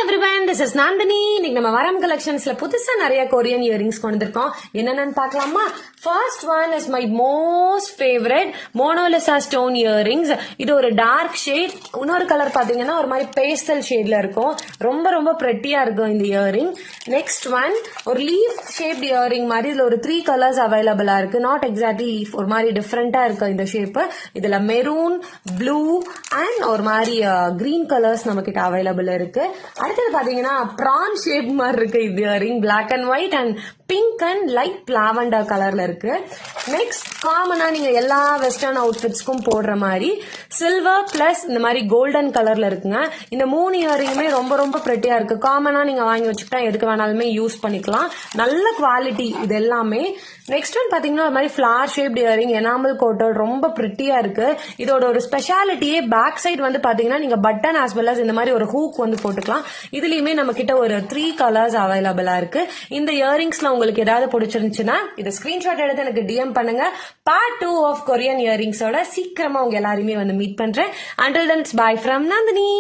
everyone, this is Nandini. இன்னைக்கு நம்ம வரம் கலெக்ஷன்ஸ்ல புதுசா நிறைய கொரியன் இயரிங்ஸ் கொண்டு வந்திருக்கோம். என்னென்னு பார்க்கலாமா? First one is my most favorite Monolisa stone earrings. இது ஒரு டார்க் ஷேட். இன்னொரு கலர் பாத்தீங்கன்னா ஒரு மாதிரி பேஸ்டல் ஷேட்ல இருக்கும். ரொம்ப ரொம்ப பிரெட்டியா இருக்கும் இந்த இயரிங். நெக்ஸ்ட் ஒன் ஒரு லீஃப் ஷேப்ட் இயரிங் மாதிரி இதுல ஒரு 3 கலர்ஸ் அவைலபிளா இருக்கு. நாட் எக்ஸாக்ட்லி லீஃப், ஒரு மாதிரி டிஃப்ரெண்டா இருக்கு இந்த ஷேப். இதுல மெரூன், ப்ளூ அண்ட் ஒரு மாதிரி கிரீன் கலர்ஸ் நம்ம கிட்ட அவைலபிள் இருக்கு. அடுத்தது பாத்தீங்கன்னா ப்ரான் ஷேப் மாதிரி இருக்கு இது earring. Black and white and pink and light lavender கலர்ல இருக்கு. நெக்ஸ்ட் காமனா நீங்க எல்லா வெஸ்டர்ன் அவுட்ஃபிட்ஸ்க்கும் போடுற மாதிரி சில்வர் பிளஸ் இந்த மாதிரி கோல்டன் கலர்ல இருக்குங்க. இந்த 3 இயரிங்குமே ரொம்ப ரொம்ப பிரெட்டியா இருக்கு. காமனா நீங்க வாங்கி வச்சுக்கிட்டா எதுக்கு வேணாலுமே யூஸ் பண்ணிக்கலாம். நல்ல குவாலிட்டி இது எல்லாமே. நெக்ஸ்ட் ஒன் பாத்தீங்கன்னா ஒரு மாதிரி flower shaped earring, enamel coated, ரொம்ப பிரெட்டியா இருக்கு. இதோட ஒரு ஸ்பெஷாலிட்டியே பேக் சைடு வந்து பாத்தீங்கன்னா நீங்க பட்டன் ஆஸ் வெல் அஸ் இந்த மாதிரி ஒரு ஹூக் வந்து போட்டுக்கலாம். இதுலயுமே நம்ம கிட்ட ஒரு 3 கலர்ஸ் அவைலபிளா இருக்கு. இந்த இயரிங்ஸ்ல உங்களுக்கு ஏதாவது பிடிச்சிருந்துச்சுன்னா இதை ஸ்கிரீன்ஷாட் எடுத்து எனக்கு டிஎம் பண்ணுங்க. பார்ட் 2 ஆஃப் கொரியன் இயரிங்ஸோட சீக்கிரமா உங்க எல்லாருமே வந்து மீட் பண்றேன். Until then, it's bye from Nandini.